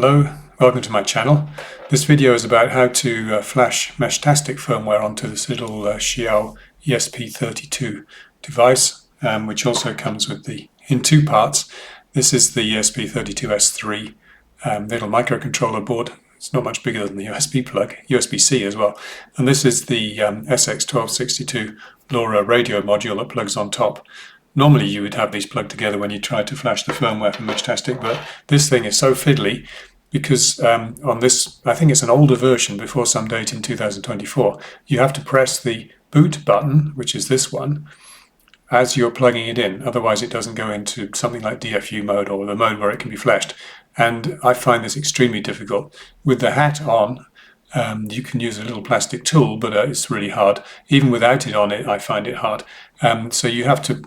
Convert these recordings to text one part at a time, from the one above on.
Hello, welcome to my channel. This video is about how to flash Meshtastic firmware onto this little XIAO ESP32 device, which also comes with in two parts. This is the ESP32S3 little microcontroller board. It's not much bigger than the USB plug, USB-C as well. And this is the SX1262 LoRa radio module that plugs on top. Normally you would have these plugged together when you try to flash the firmware from Meshtastic, but this thing is so fiddly because on this, I think it's an older version before some date in 2024, you have to press the boot button, which is this one, as you're plugging it in. Otherwise it doesn't go into something like DFU mode or the mode where it can be flashed. And I find this extremely difficult. With the hat on, you can use a little plastic tool, but it's really hard. Even without it on it, I find it hard. So you have to,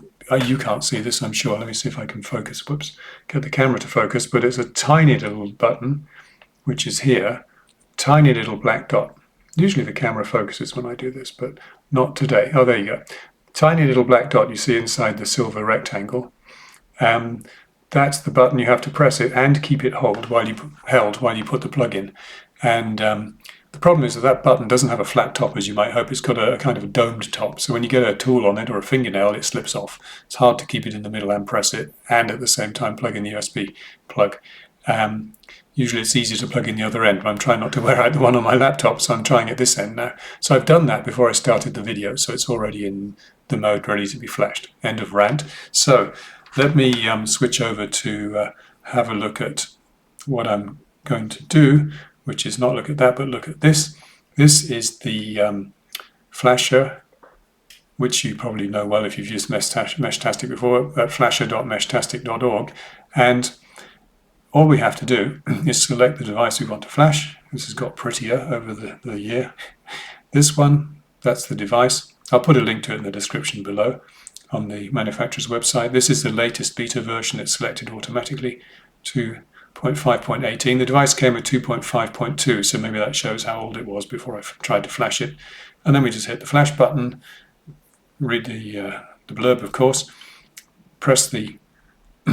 you can't see this, I'm sure. Let me see if I can focus. Whoops, get the camera to focus. But it's a tiny little button, which is here, tiny little black dot. Usually the camera focuses when I do this, but not today. Oh, there you go. Tiny little black dot you see inside the silver rectangle. That's the button. You have to press it and keep it held while you put the plug in. And the problem is that button doesn't have a flat top as you might hope. It's got a kind of a domed top. So when you get a tool on it or a fingernail, it slips off. It's hard to keep it in the middle and press it, and at the same time plug in the USB plug. Usually it's easier to plug in the other end, but I'm trying not to wear out the one on my laptop, so I'm trying at this end now. So I've done that before I started the video, so it's already in the mode ready to be flashed. End of rant. So let me switch over to have a look at what I'm going to do, which is not look at that, but look at this. This is the flasher, which you probably know well if you've used Meshtastic before, at flasher.meshtastic.org. And all we have to do is select the device we want to flash. This has got prettier over the year. This one, that's the device. I'll put a link to it in the description below on the manufacturer's website. This is the latest beta version. It's selected automatically, 2.5.18. The device came with 2.5.2, so maybe that shows how old it was before I tried to flash it. And then we just hit the flash button, read the blurb, of course, press the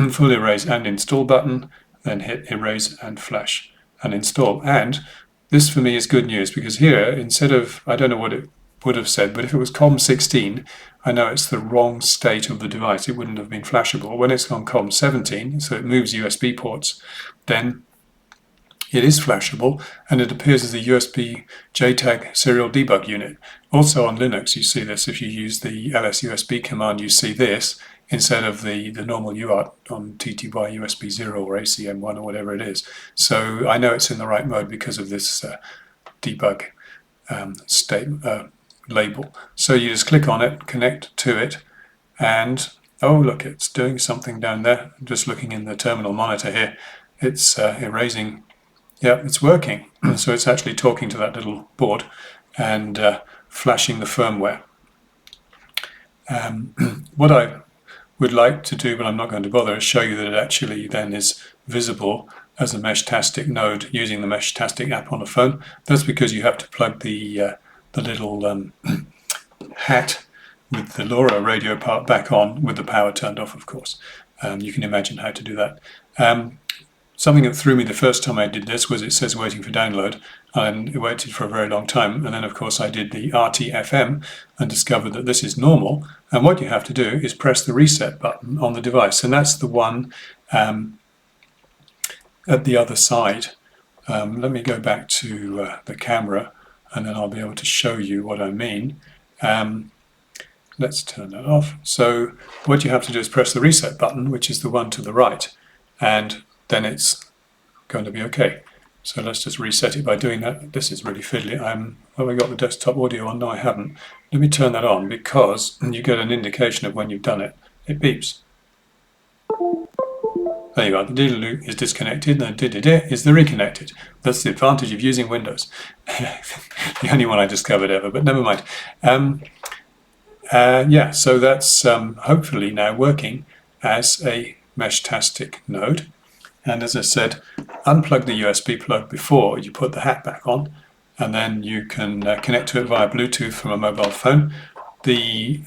full erase and install button, then hit erase and flash and install. And this for me is good news, because here, instead of, I don't know what it would have said, but if it was COM16, I know it's the wrong state of the device. It wouldn't have been flashable. When it's on COM17, so it moves USB ports, then it is flashable, and it appears as a USB JTAG serial debug unit. Also on Linux you see this. If you use the lsusb command, you see this instead of the normal UART on TTY USB 0 or ACM1 or whatever it is. So I know it's in the right mode because of this debug label. So you just click on it, connect to it, and oh look, it's doing something down there. I'm just looking in the terminal monitor here. It's erasing. Yeah, it's working. So it's actually talking to that little board and flashing the firmware. What I would like to do, but I'm not going to bother, is show you that it actually then is visible as a Meshtastic node using the Meshtastic app on a phone. That's because you have to plug the little hat with the LoRa radio part back on with the power turned off, of course. You can imagine how to do that. Something that threw me the first time I did this was it says waiting for download, and it waited for a very long time. And then, of course, I did the RTFM and discovered that this is normal. And what you have to do is press the reset button on the device, and that's the one at the other side. Let me go back to the camera, and then I'll be able to show you what I mean. Let's turn that off. So what you have to do is press the reset button, which is the one to the right, and then it's going to be okay. So let's just reset it by doing that. This is really fiddly. Have I got the desktop audio on? No, I haven't. Let me turn that on, because you get an indication of when you've done it. It beeps. There you are. The diddle-oo is disconnected, and the did is the reconnected. That's the advantage of using Windows. The only one I discovered ever, but never mind. Yeah, so that's hopefully now working as a Meshtastic node. And as I said, unplug the USB plug before you put the hat back on, and then you can connect to it via Bluetooth from a mobile phone. The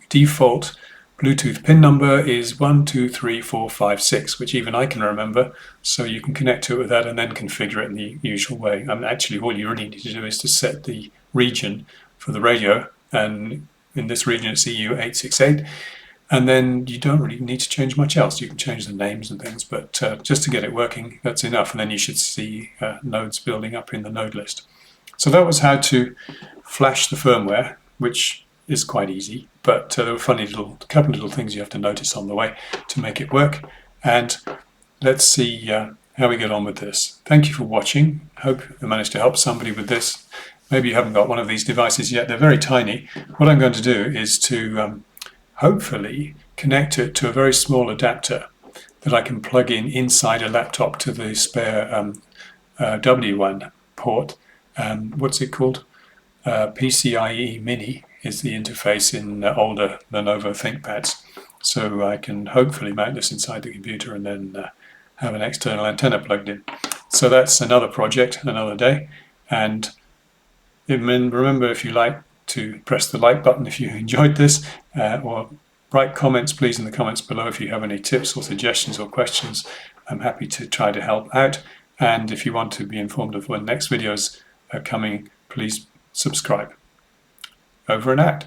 default Bluetooth pin number is 123456, which even I can remember, so you can connect to it with that and then configure it in the usual way. Actually, all you really need to do is to set the region for the radio, and in this region it's EU868, and then you don't really need to change much else. You can change the names and things, but just to get it working, that's enough, and then you should see nodes building up in the node list. So that was how to flash the firmware, which is quite easy, but there were couple of little things you have to notice on the way to make it work. And let's see how we get on with this. Thank you for watching. Hope I managed to help somebody with this. Maybe you haven't got one of these devices yet. They're very tiny. What I'm going to do is to hopefully connect it to a very small adapter that I can plug in inside a laptop to the spare W1 port. What's it called? PCIe Mini is the interface in older Lenovo ThinkPads. So I can hopefully mount this inside the computer and then have an external antenna plugged in. So that's another project, another day. And remember, if you like, to press the like button if you enjoyed this, or write comments please in the comments below if you have any tips or suggestions or questions. I'm happy to try to help out. And if you want to be informed of when next videos are coming, please subscribe. Over and out.